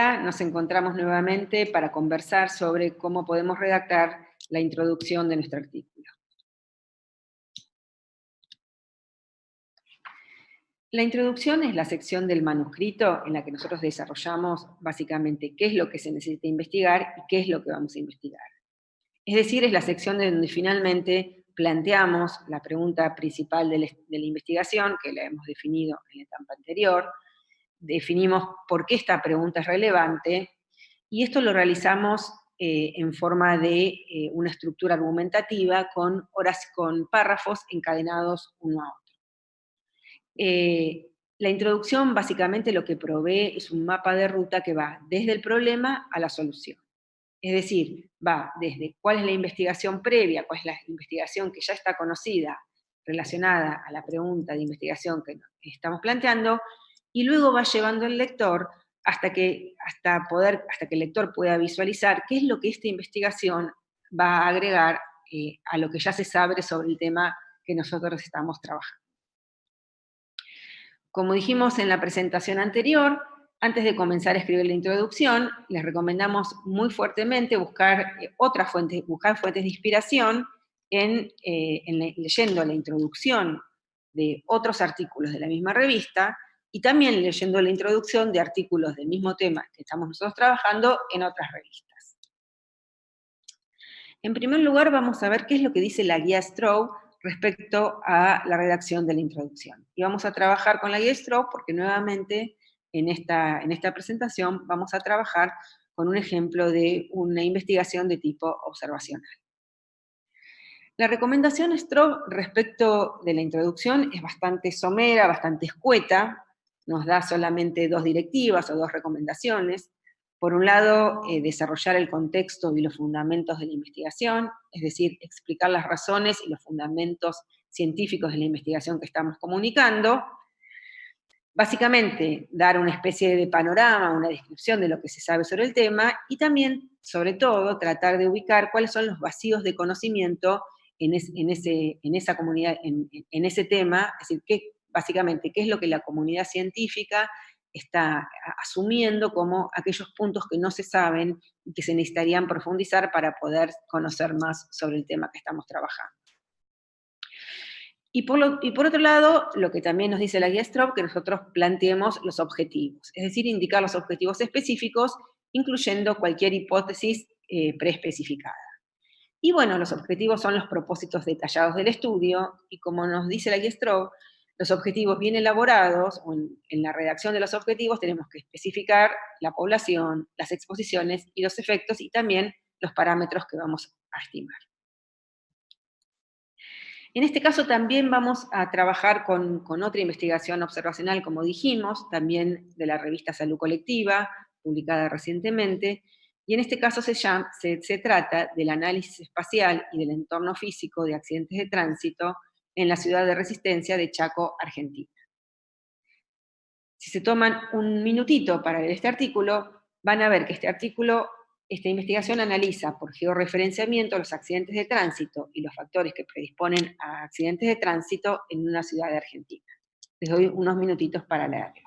Hola, nos encontramos nuevamente para conversar sobre cómo podemos redactar la introducción de nuestro artículo. La introducción es la sección del manuscrito en la que nosotros desarrollamos básicamente qué es lo que se necesita investigar y qué es lo que vamos a investigar. Es decir, es la sección donde finalmente planteamos la pregunta principal de la investigación, que la hemos definido en la etapa anterior, definimos por qué esta pregunta es relevante, y esto lo realizamos en forma de una estructura argumentativa con párrafos encadenados uno a otro. La introducción básicamente lo que provee es un mapa de ruta que va desde el problema a la solución. Es decir, va desde cuál es la investigación previa, cuál es la investigación que ya está conocida relacionada a la pregunta de investigación que estamos planteando, y luego va llevando al lector hasta que el lector pueda visualizar qué es lo que esta investigación va a agregar a lo que ya se sabe sobre el tema que nosotros estamos trabajando. Como dijimos en la presentación anterior, antes de comenzar a escribir la introducción, les recomendamos muy fuertemente buscar fuentes de inspiración leyendo la introducción de otros artículos de la misma revista y también leyendo la introducción de artículos del mismo tema que estamos nosotros trabajando en otras revistas. En primer lugar, vamos a ver qué es lo que dice la guía Stroh respecto a la redacción de la introducción. Y vamos a trabajar con la guía Stroh porque nuevamente en esta presentación vamos a trabajar con un ejemplo de una investigación de tipo observacional. La recomendación Stroh respecto de la introducción es bastante somera, bastante escueta, nos da solamente 2 directivas o 2 recomendaciones. Por un lado, desarrollar el contexto y los fundamentos de la investigación, es decir, explicar las razones y los fundamentos científicos de la investigación que estamos comunicando. Básicamente, dar una especie de panorama, una descripción de lo que se sabe sobre el tema y también, sobre todo, tratar de ubicar cuáles son los vacíos de conocimiento en esa comunidad, en ese tema, es decir, básicamente, qué es lo que la comunidad científica está asumiendo como aquellos puntos que no se saben y que se necesitarían profundizar para poder conocer más sobre el tema que estamos trabajando. Y por otro lado, lo que también nos dice la guía Stroh, que nosotros planteemos los objetivos, es decir, indicar los objetivos específicos, incluyendo cualquier hipótesis preespecificada. Y bueno, los objetivos son los propósitos detallados del estudio, y como nos dice la guía Stroh, los objetivos bien elaborados, o en la redacción de los objetivos tenemos que especificar la población, las exposiciones y los efectos, y también los parámetros que vamos a estimar. En este caso también vamos a trabajar con otra investigación observacional, como dijimos, también de la revista Salud Colectiva, publicada recientemente, y en este caso se trata del análisis espacial y del entorno físico de accidentes de tránsito en la ciudad de Resistencia de Chaco, Argentina. Si se toman un minutito para leer este artículo, van a ver que esta investigación analiza por georreferenciamiento los accidentes de tránsito y los factores que predisponen a accidentes de tránsito en una ciudad de Argentina. Les doy unos minutitos para leerlo.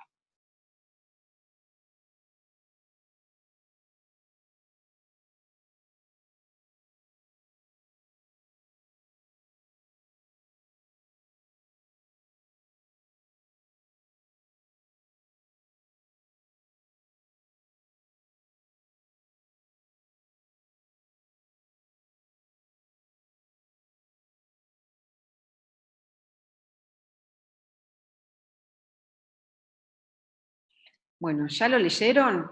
Bueno, ¿ya lo leyeron?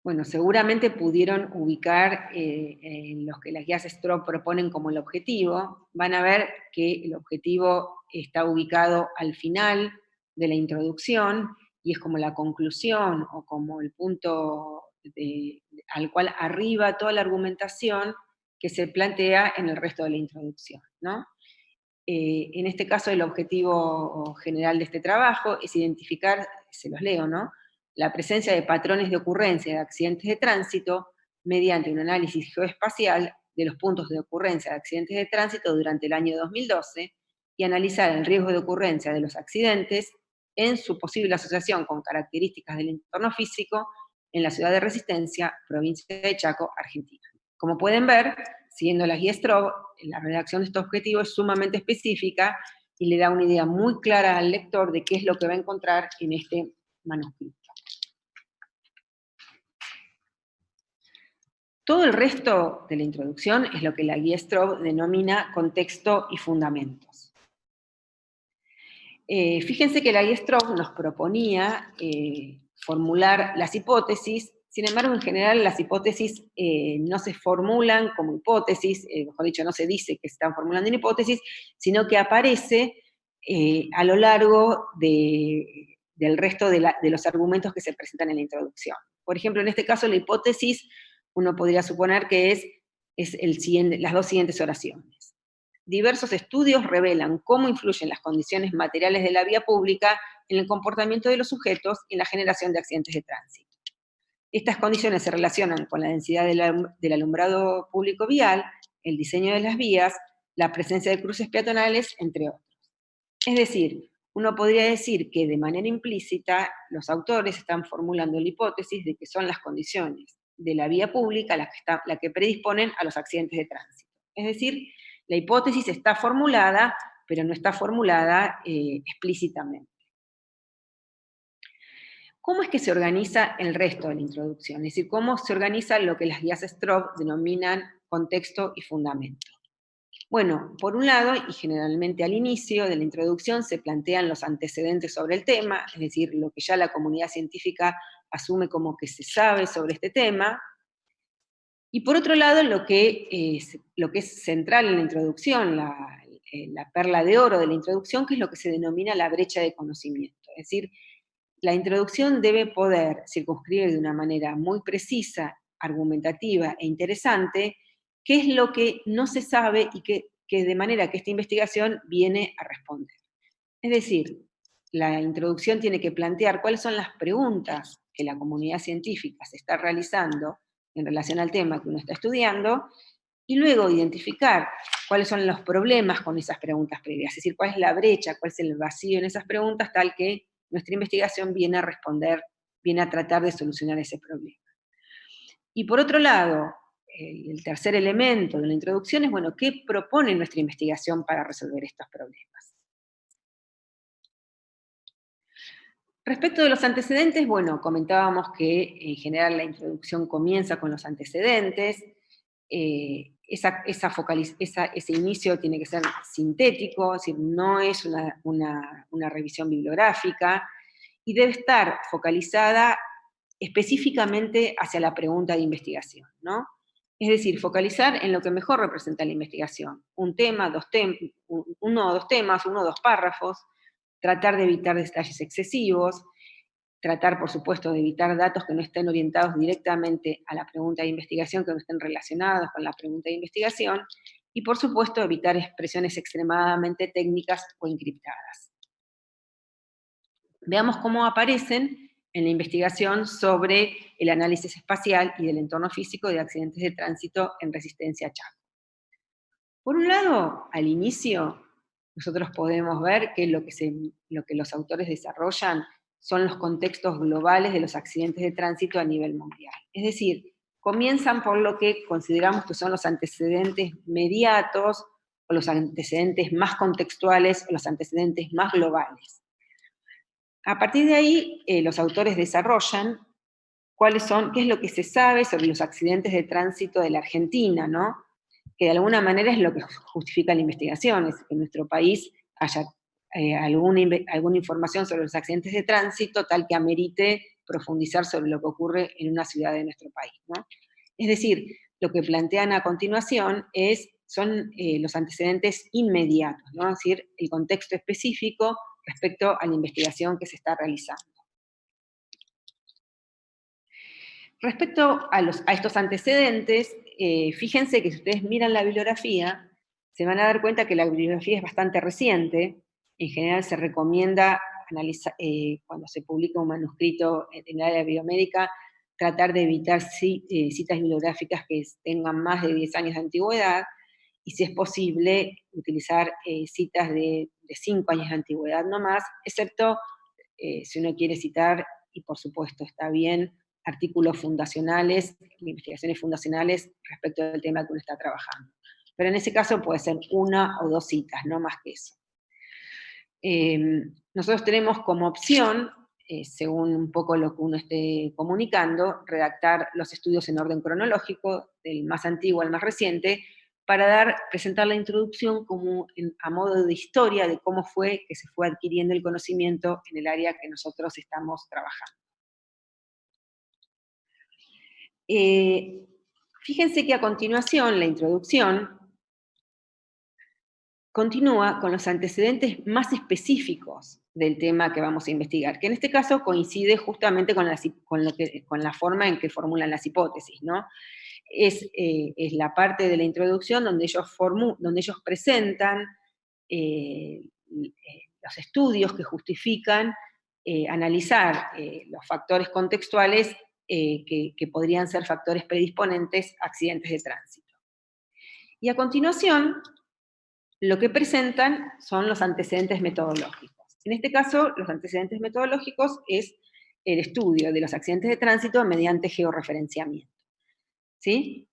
Bueno, seguramente pudieron ubicar los que las guías Stroh proponen como el objetivo. Van a ver que el objetivo está ubicado al final de la introducción y es como la conclusión o como el punto al cual arriba toda la argumentación que se plantea en el resto de la introducción, ¿no? En este caso, el objetivo general de este trabajo es identificar, se los leo, ¿no?, la presencia de patrones de ocurrencia de accidentes de tránsito mediante un análisis geoespacial de los puntos de ocurrencia de accidentes de tránsito durante el año 2012 y analizar el riesgo de ocurrencia de los accidentes en su posible asociación con características del entorno físico en la ciudad de Resistencia, provincia de Chaco, Argentina. Como pueden ver, siguiendo la guía Strobe, la redacción de este objetivo es sumamente específica y le da una idea muy clara al lector de qué es lo que va a encontrar en este manuscrito. Todo el resto de la introducción es lo que la guía Strobe denomina contexto y fundamentos. Fíjense que la guía Strobe nos proponía formular las hipótesis. Sin embargo, en general las hipótesis no se formulan como hipótesis, mejor dicho, no se dice que se están formulando en hipótesis, sino que aparece a lo largo del resto de los argumentos que se presentan en la introducción. Por ejemplo, en este caso, la hipótesis, uno podría suponer que es las dos siguientes oraciones. Diversos estudios revelan cómo influyen las condiciones materiales de la vía pública en el comportamiento de los sujetos y en la generación de accidentes de tránsito. Estas condiciones se relacionan con la densidad del alumbrado público vial, el diseño de las vías, la presencia de cruces peatonales, entre otros. Es decir, uno podría decir que de manera implícita los autores están formulando la hipótesis de que son las condiciones de la vía pública las que predisponen a los accidentes de tránsito. Es decir, la hipótesis está formulada, pero no está formulada explícitamente. ¿Cómo es que se organiza el resto de la introducción? Es decir, ¿cómo se organiza lo que las guías Strobe denominan contexto y fundamento? Bueno, por un lado, y generalmente al inicio de la introducción, se plantean los antecedentes sobre el tema, es decir, lo que ya la comunidad científica asume como que se sabe sobre este tema. Y por otro lado, lo que es central en la introducción, la perla de oro de la introducción, que es lo que se denomina la brecha de conocimiento. Es decir, la introducción debe poder circunscribir de una manera muy precisa, argumentativa e interesante qué es lo que no se sabe y que de manera que esta investigación viene a responder. Es decir, la introducción tiene que plantear cuáles son las preguntas que la comunidad científica se está realizando en relación al tema que uno está estudiando, y luego identificar cuáles son los problemas con esas preguntas previas, es decir, cuál es la brecha, cuál es el vacío en esas preguntas, tal que nuestra investigación viene a responder, viene a tratar de solucionar ese problema. Y por otro lado, el tercer elemento de la introducción es, bueno, ¿qué propone nuestra investigación para resolver estos problemas? Respecto de los antecedentes, bueno, comentábamos que en general la introducción comienza con los antecedentes, ese inicio tiene que ser sintético, es decir, no es una revisión bibliográfica, y debe estar focalizada específicamente hacia la pregunta de investigación, ¿no? Es decir, focalizar en lo que mejor representa la investigación. Un tema, uno o dos temas, uno o dos párrafos, tratar de evitar detalles excesivos, tratar, por supuesto, de evitar datos que no estén orientados directamente a la pregunta de investigación, que no estén relacionados con la pregunta de investigación, y, por supuesto, evitar expresiones extremadamente técnicas o encriptadas. Veamos cómo aparecen en la investigación sobre el análisis espacial y del entorno físico de accidentes de tránsito en Resistencia a Chaco. Por un lado, al inicio, nosotros podemos ver que lo que los autores desarrollan son los contextos globales de los accidentes de tránsito a nivel mundial. Es decir, comienzan por lo que consideramos que son los antecedentes mediatos, o los antecedentes más contextuales, o los antecedentes más globales. A partir de ahí, los autores desarrollan qué es lo que se sabe sobre los accidentes de tránsito de la Argentina, ¿no? Que de alguna manera es lo que justifica la investigación, es que en nuestro país haya alguna información sobre los accidentes de tránsito tal que amerite profundizar sobre lo que ocurre en una ciudad de nuestro país, ¿no? Es decir, lo que plantean a continuación son los antecedentes inmediatos, ¿no? Es decir, el contexto específico respecto a la investigación que se está realizando. Respecto a estos antecedentes, fíjense que si ustedes miran la bibliografía, se van a dar cuenta que la bibliografía es bastante reciente. En general se recomienda analizar, cuando se publica un manuscrito en el área biomédica, tratar de evitar citas bibliográficas que tengan más de 10 años de antigüedad, y si es posible, utilizar citas de 5 años de antigüedad no más, excepto si uno quiere citar, y por supuesto está bien, artículos fundacionales, investigaciones fundacionales respecto del tema que uno está trabajando. Pero en ese caso puede ser 1 o 2 citas, no más que eso. Nosotros tenemos como opción, según un poco lo que uno esté comunicando, redactar los estudios en orden cronológico, del más antiguo al más reciente, para presentar la introducción como a modo de historia de cómo fue que se fue adquiriendo el conocimiento en el área que nosotros estamos trabajando. Fíjense que a continuación, la introducción continúa con los antecedentes más específicos del tema que vamos a investigar, que en este caso coincide justamente con la forma en que formulan las hipótesis, ¿no? Es la parte de la introducción donde ellos presentan los estudios que justifican analizar los factores contextuales que podrían ser factores predisponentes a accidentes de tránsito. Y a continuación, lo que presentan son los antecedentes metodológicos. En este caso, los antecedentes metodológicos es el estudio de los accidentes de tránsito mediante georreferenciamiento. ¿Sí?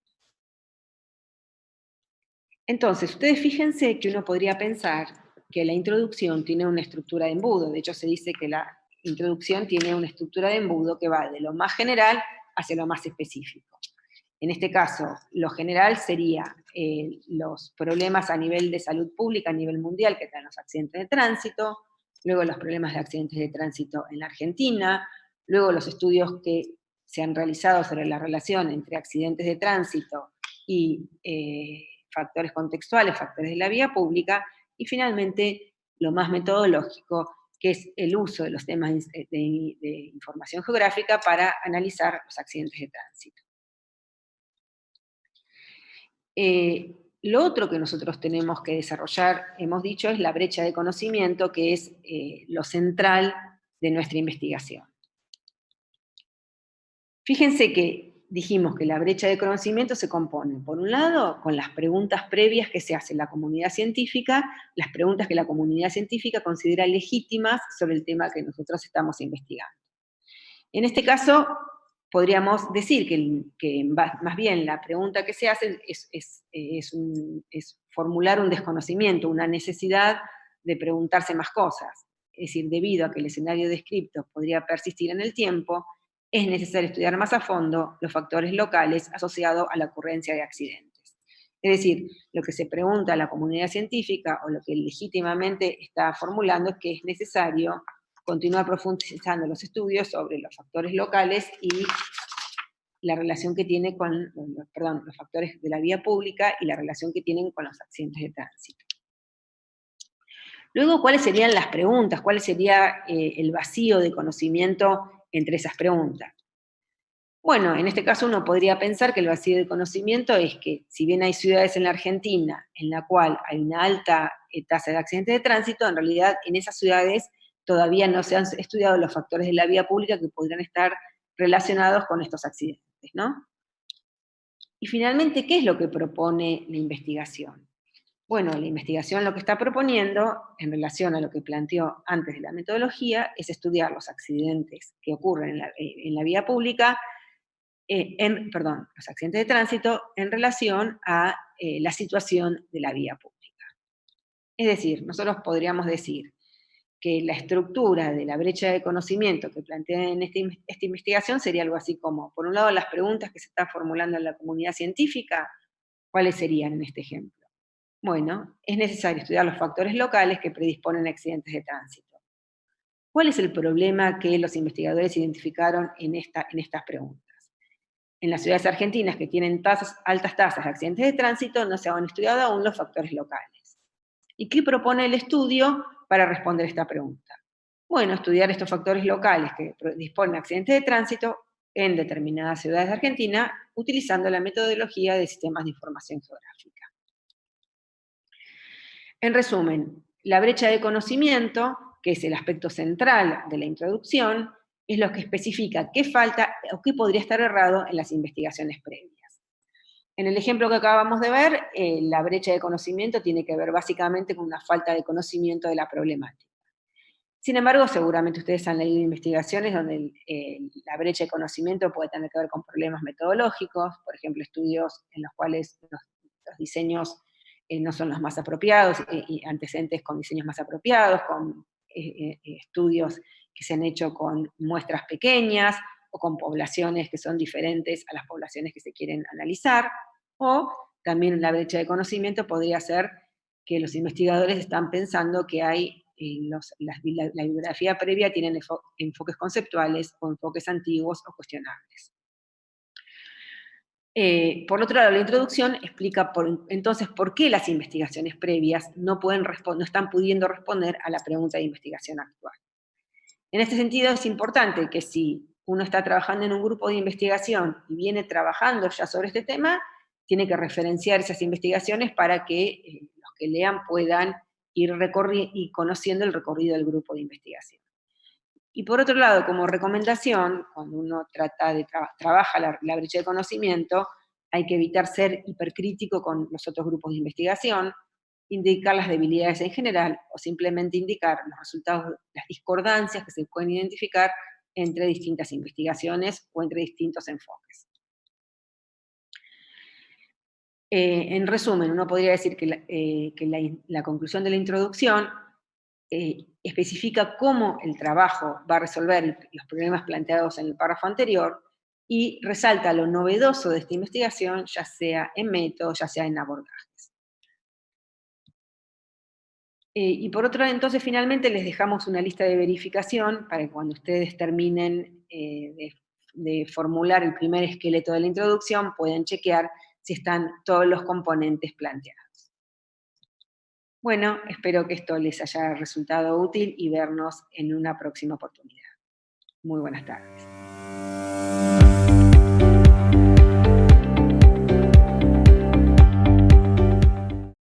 Entonces, ustedes fíjense que uno podría pensar que la introducción tiene una estructura de embudo. De hecho, se dice que la introducción tiene una estructura de embudo que va de lo más general hacia lo más específico. En este caso, lo general sería los problemas a nivel de salud pública, a nivel mundial, que traen los accidentes de tránsito, luego los problemas de accidentes de tránsito en la Argentina, luego los estudios que se han realizado sobre la relación entre accidentes de tránsito y factores contextuales, factores de la vía pública, y finalmente lo más metodológico, que es el uso de los temas de información geográfica para analizar los accidentes de tránsito. Lo otro que nosotros tenemos que desarrollar, hemos dicho, es la brecha de conocimiento, que es lo central de nuestra investigación. Fíjense que dijimos que la brecha de conocimiento se compone, por un lado, con las preguntas previas que se hace la comunidad científica, las preguntas que la comunidad científica considera legítimas sobre el tema que nosotros estamos investigando. En este caso, podríamos decir que más bien la pregunta que se hace es formular un desconocimiento, una necesidad de preguntarse más cosas. Es decir, debido a que el escenario descrito podría persistir en el tiempo, es necesario estudiar más a fondo los factores locales asociados a la ocurrencia de accidentes. Es decir, lo que se pregunta a la comunidad científica o lo que legítimamente está formulando es que es necesario continuar profundizando los estudios sobre los factores locales y la relación que tiene con, los factores de la vía pública y la relación que tienen con los accidentes de tránsito. Luego, ¿cuáles serían las preguntas? ¿Cuál sería el vacío de conocimiento entre esas preguntas? Bueno, en este caso uno podría pensar que el vacío de conocimiento es que, si bien hay ciudades en la Argentina en la cual hay una alta tasa de accidentes de tránsito, en realidad en esas ciudades todavía no se han estudiado los factores de la vía pública que podrían estar relacionados con estos accidentes, ¿no? Y finalmente, ¿qué es lo que propone la investigación? Bueno, la investigación lo que está proponiendo, en relación a lo que planteó antes de la metodología, es estudiar los accidentes que ocurren en la vía pública, los accidentes de tránsito en relación a la situación de la vía pública. Es decir, nosotros podríamos decir que la estructura de la brecha de conocimiento que plantea en esta investigación sería algo así como, por un lado, las preguntas que se está formulando en la comunidad científica, ¿cuáles serían en este ejemplo? Bueno, es necesario estudiar los factores locales que predisponen a accidentes de tránsito. ¿Cuál es el problema que los investigadores identificaron en estas preguntas? En las ciudades argentinas que tienen altas tasas de accidentes de tránsito no se han estudiado aún los factores locales. ¿Y qué propone el estudio para responder esta pregunta? Bueno, estudiar estos factores locales que predisponen a accidentes de tránsito en determinadas ciudades de Argentina utilizando la metodología de sistemas de información geográfica. En resumen, la brecha de conocimiento, que es el aspecto central de la introducción, es lo que especifica qué falta o qué podría estar errado en las investigaciones previas. En el ejemplo que acabamos de ver, la brecha de conocimiento tiene que ver básicamente con una falta de conocimiento de la problemática. Sin embargo, seguramente ustedes han leído investigaciones donde la brecha de conocimiento puede tener que ver con problemas metodológicos, por ejemplo, estudios en los cuales los diseños no son los más apropiados, y antecedentes con diseños más apropiados, con estudios que se han hecho con muestras pequeñas o con poblaciones que son diferentes a las poblaciones que se quieren analizar, o también la brecha de conocimiento podría ser que los investigadores están pensando que hay la bibliografía previa tienen enfoques conceptuales o enfoques antiguos o cuestionables. Por otro lado, la introducción explica entonces por qué las investigaciones previas no están pudiendo responder a la pregunta de investigación actual. En este sentido, es importante que si uno está trabajando en un grupo de investigación y viene trabajando ya sobre este tema, tiene que referenciar esas investigaciones para que los que lean puedan ir y conociendo el recorrido del grupo de investigación. Y por otro lado, como recomendación, cuando uno trabaja la brecha de conocimiento, hay que evitar ser hipercrítico con los otros grupos de investigación, indicar las debilidades en general o simplemente indicar los resultados, las discordancias que se pueden identificar entre distintas investigaciones o entre distintos enfoques. En resumen, uno podría decir que la conclusión de la introducción especifica cómo el trabajo va a resolver los problemas planteados en el párrafo anterior y resalta lo novedoso de esta investigación, ya sea en método, ya sea en abordajes. Y por otro lado, entonces, finalmente les dejamos una lista de verificación para que cuando ustedes terminen de formular el primer esqueleto de la introducción, puedan chequear si están todos los componentes planteados. Bueno, espero que esto les haya resultado útil y vernos en una próxima oportunidad. Muy buenas tardes.